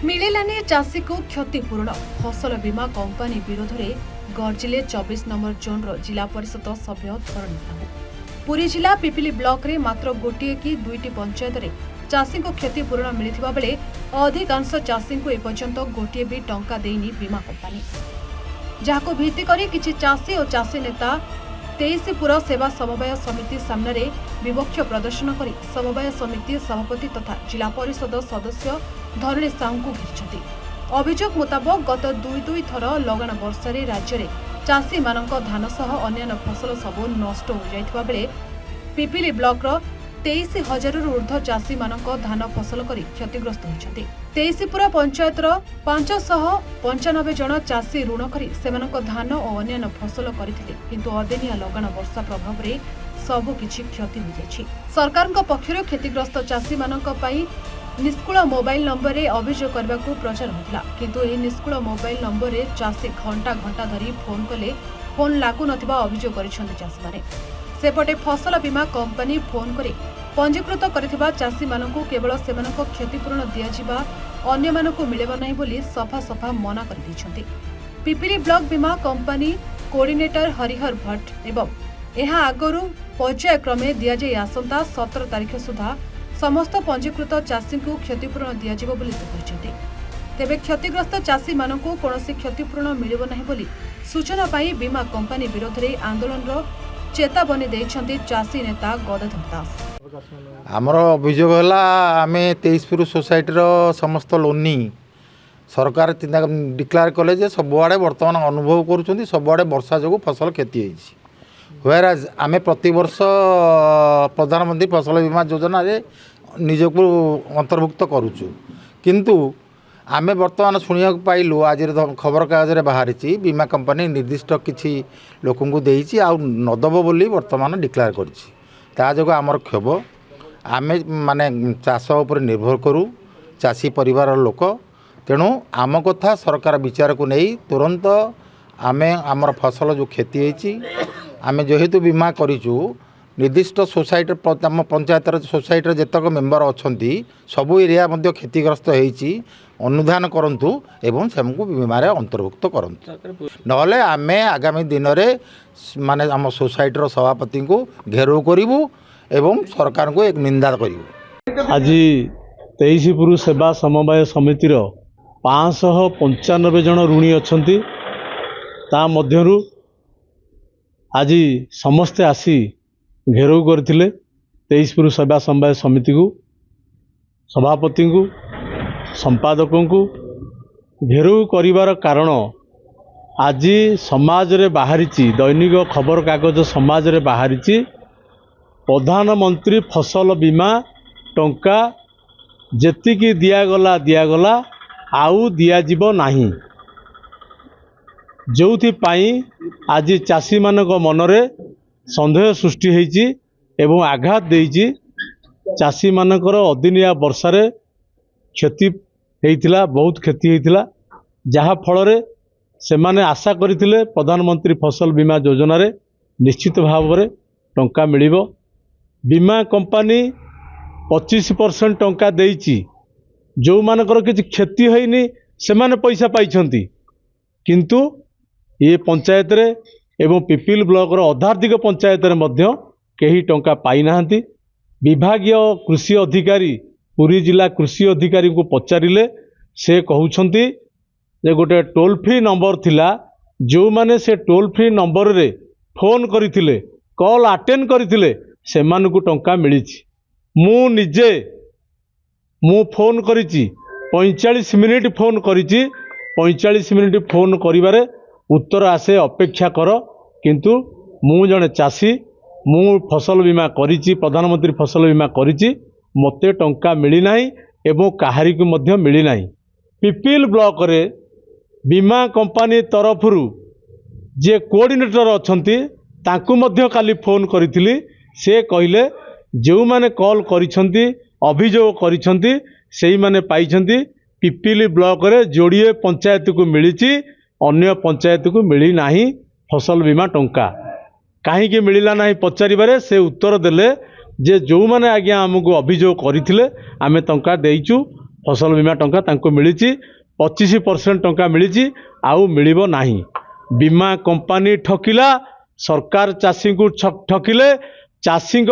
मिलेलानी चाषी को क्षतिपूरण फसल बीमा कंपनी विरोध में गर्जिले 24 नंबर जोन जिला परिषद सभ्य धरणी साहू। पुरी जिला पिपिली ब्लॉक रे मात्र गोटे कि दुईटी पंचायत रे चाषी को क्षतिपूरण मिलिथिबा बेले अधिकांश चाषी को एपर्यंत गोटे भी टंका देनी बीमा कंपनी, जहाको भित्ति करी किछि चाषी और चाषी नेता 23 सेवा समवाय समिति सामने विपक्ष प्रदर्शन कर समवाय समिति सभापति तथा जिला परिषद सदस्य धरणी साहू को घेरी। अभियोग मुताबक गत दुई थर लगाण वर्षा राज्य में चाषी मानक धान सह अन्य फसल सब नष्ट हो जाइथिबा बेले पिपिली ब्लॉक 23,000 ऊर्ध्व चाषी मानक धान फसल करी क्षतिग्रस्त होइछथि। 23 पंचायत 595 जन चाषी ऋण करी सेमानक धान और अन्य फसल करथिले, किंतु अदिनिया लगाण वर्षा प्रभाव रे सबु किछि क्षति हो जाइछि। सरकार पक्षरु क्षतिग्रस्त चाषी मानक पई निष्कुल मोबाइल नंबर रे अभियोग करबा को प्रचार होतिला, किंतु एही निष्कुल मोबाइल नंबर रे चाषी घंटा घंटा धरी फोन कले फोन लागू नथिबा अभियोग करिसंते चाषी माने। सेपटे फसल बीमा कंपनी फोन करे पंजीकृत करथिबा चाषी मानकु केवल सेमानक क्षतिपूरण दियाजिबा अन्य मानकु मिलेबा नाही बोली सफा सफा मना कर दैछंती। पिपिली ब्लॉक बीमा कंपनी कोऑर्डिनेटर हरिहर भट्ट एवं एहा आगरु पर्यायक्रमे दिया जाय आसंता 17 तारिख सुधा समस्त पंजीकृत चाषी को क्षतिपूरण दियाजिबो बोली से कहछंती। तेबे क्षतिग्रस्त चाषी मानकु कोनोसी क्षतिपूरण मिलिबो नाही बोली सूचना पाई बीमा कंपनी विरोध रे आंदोलन चेतावनी देइछंती चाषी नेता गदाधर दास। आमर अभियोग है आम 23 सोसाइटी समस्त लोनी सरकार डिक्लेयर कले जे सबुआड़े बर्तमान अनुभव करुँच सबुआड़े वर्षा जो फसल क्षति होराज आम प्रतिवर्ष प्रधानमंत्री फसल बीमा योजना रे निजको अंतर्भुक्त करुचु, किंतु आमे बर्तमान शुणा पाइलु आज खबर कागज बाहरी बीमा कंपनी निर्दिष्ट किसी लोक नदब बोली बर्तमान डिक्लेयर कर आमर क्षोभ आमे माने चाष उपर निर्भर करूँ चाषी परिवार लोक, तेणु आम कथा सरकार विचार को नहीं तुरंत आमे आमर फसल जो क्षति होती आमे जेहेतु बीमा करूँ निर्दिष्ट सोसाइटी आम पंचायत सोसाइटी जितक मेम्बर अच्छा सबू एरिया क्षतिग्रस्त होती अनुधान करंतु एवं सेमको बीमार अंतर्भुक्त करंतु नहले आमे आगामी दिन में माने आम सोसाइटर सभापति को घेराव करूँ एवं सरकार को एक निंदा करूँ। आज 23 सेवा समवाय समितिर 595 जन ऋणी अच्छा ता मध्यरु आज समस्ते आसी घेराव करथिले 23 सेवा समवाय समिति को सभापति को संपादकों को घेराव करिवार कारण आज समाज रे बाहरी दैनिक खबर कागज समाज रे बाहरी प्रधानमंत्री फसल बीमा टंका जेतिकी दियागला आउ दियाजिबो नाही, जोथि पाई आज चाषी मानक मनरे संदेह सृष्टि होईची एवं आघात देईची। चाषी मानकर अदिनिया वर्षारे क्षति होइतिला, बहुत क्षति होइतिला, जहा फल से माने आशा करथिले प्रधानमंत्री फसल बीमा योजना रे निश्चित भाव में टंका मिलिबो। बीमा कंपनी 25% टंका देईची, जो मानकर किछि क्षति होइनी से माने पैसा पाइछंती, किंतु ये पंचायत रे एवं पिपिल ब्लॉक रो अधार्थिक पंचायत रे मध्य केही टंका पाई नाहंती। विभागीय कृषि अधिकारी पुरी जिला कृषि अधिकारी को पचारिले से कहउछंती जे गोटे टोल फ्री नंबर थिला, जो माने से टोल फ्री नंबर रे फोन करथिले कॉल अटेंड करथिले सेमानकु टंका मिलिछि। मु फोन करिछि 45 मिनिट फोन करिछि, 45 मिनिट फोन करिबारे उत्तर आसे अपेक्षा कर, किंतु मु जने चाषी मु फसल बीमा करिछि प्रधानमंत्री फसल बीमा करिछि मते टंका मिली नाही एवं काहारी को मध्य मिली नाही। पिपिल ब्लॉक रे बीमा कंपनी तरफरु जे कोऑर्डिनेटर अछंती तांकु मध्य काली फोन करिथिली, से कहिले जो माने कॉल करिसंती अभियोग करिसंती सेही माने पाइछंती पिपिली ब्लॉक रे जोड़िए पंचायत को मिलिछि, अन्य पंचायत को मिली नाही फसल बीमा टंका। कहीं मिलला नहीं पचारे से उत्तर देले जे जो माने आज्ञा आमको अभियोग करथिले आमे टंका देइचु, फसल बीमा टंका तांको मिली 25% टंका मिली आउ मिलिबो नाही। बीमा कंपनी ठकिला, सरकार चाषी को ठकिले। चाषी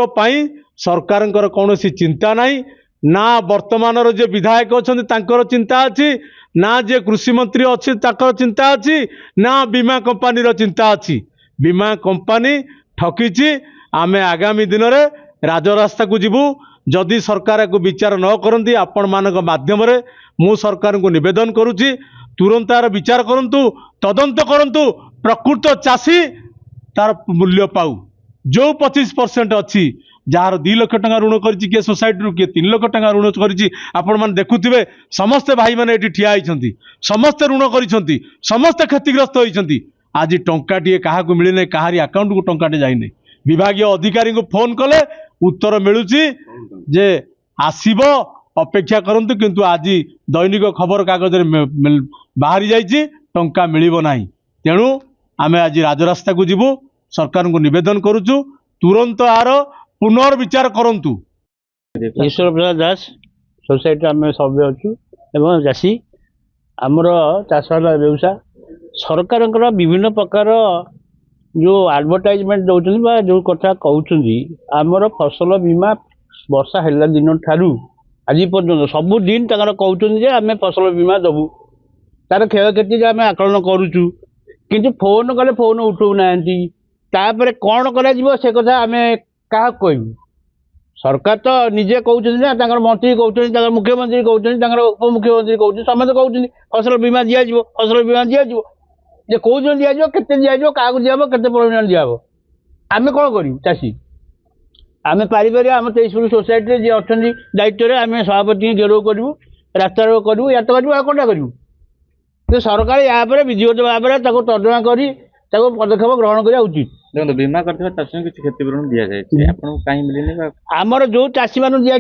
सरकार कौन चिंता नहीं ना वर्तमान जे विधायक अच्छा चिंता अच्छी ना जे कृषि मंत्री अच्छी चिंता अच्छी ना बीमा कंपनी चिंता अच्छी। बीमा कंपनी ठकीची। आमे आगामी दिन में राजरास्ता को जीवु जदि सरकार को विचार न करती आपण मानक माध्यम रे मु सरकार को निवेदन करुच्ची तुरंत यार विचार करंतु, तदंत करंतु, प्रकृत चाषी तार मूल्य पाऊ। जो 25% अच्छी जार 2 लाख टका ऋण करिछि के सोसाइटी रू के 3 लाख टका ऋण करिछि आपण मान देखुथिबे समस्त भाई माने एठी ठिया आइछंती समस्त ऋण करिछंती समस्त क्षतिग्रस्त होइछंती। आज टंकाटिए काहाकू मिली नहीं काहारी अकाउंट को टंकाटे जाई नहीं। विभागीय अधिकारी को फोन कले उत्तर मिलुची जे आसीबो अपेक्षा करंतु किंतु आज दैनिक खबर कागज बाहरी जाइछि टंका मिलिबो नाही। तेणु आमे आज राजरास्ता को जीवु सरकार को निवेदन करुचु तुरंत आर पुनर्विचार करंतु। ईश्वर प्रसाद दास सोसाइटी आम सभ्य अच्छु एवं चाषी आमर चाष व्यवसाय सरकार विभिन्न प्रकार जो एडवर्टाइजमेंट दौरान जो कथा कहते आमर फसल बीमा वर्षा है दिन ठारू आज पर्यटन सबुदिन कहते आम फसल बीमा दबू तार क्षयक्षति आम आकलन करुचु किंतु फोन कले फोन उठौ ना तापर कौन कर से कथा आम क्या कहू। सरकार तो निजे कहते ना मंत्री कहते मुख्यमंत्री कहते उपमुख्यमंत्री कहते समस्त कहते फसल बीमा दिज्व फसल बीमा दिज्व जे कौन दिज्व के दिज्व क्या दिहब के परिमाण दिहब आम कौन करूँ चाषी आम पारिपर आम 23 सोसाइटी जी अच्छा दायित्व आम सभापति घेराव करूँ रास्ता रोक करूँ या करूँ आ कौटा करूँ सरकार यापर विधिगत भाव में तर्जमा कर पदक्षेप ग्रहण करा उचित। देखो बीमा करथिबा चाषी किछि क्षतिपूरण दिया जाय आपन काई मिलिने आमर जो चाषी मान दिया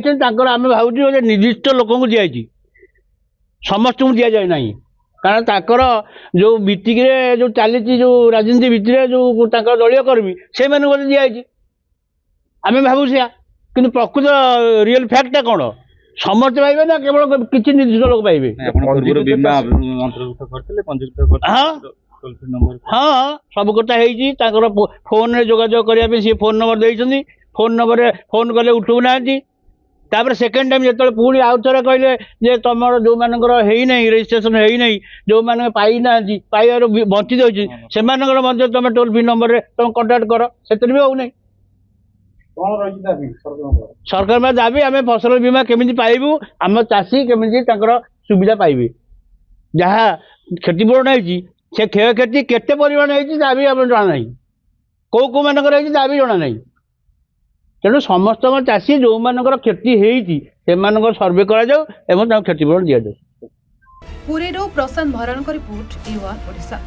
आम भावुँ निर्दिष्ट लोक दिखाई समस्त को दि जाए ना कारण ताकर जो भित्तिक जो चली जो राजनीति भित्तिर जो दलीय कर्मी से दिखाई आम भावु से कि प्रकृत रियल फैक्टा कौन समस्त पाइबे ना केवल किसी निर्दिष्ट लोक पाइबे। हाँ सब कथा फोन रे जोगाजोग करने सी फोन नंबर देते फोन नंबर फोन कले उठू ना तापर सेकेंड टाइम जो पुणी आउ थे कहले जे तुम जो मानकर रजिस्ट्रेशन है जो मैंने पाई ना पाइबार वंचित होती तुम टोल फ्री नंबर तुम कंटाक्ट कर से भी हो नहीं। सरकार में दाबी आम फसल बीमा केमी पाइबू आम चाषी केमी सुविधा पाइबे जहाँ क्षतिपूरण है से क्षयक्षति केते परिमाण है भी आम जाना ना कौ मानकर भी जाना ना तेणु समस्त चाषी जो मानकर क्षति है सर्वे करा क्षतिपूरण दि जाऊ। पुरीरो प्रशांत भरणकर रिपोर्ट A1 ओडिशा।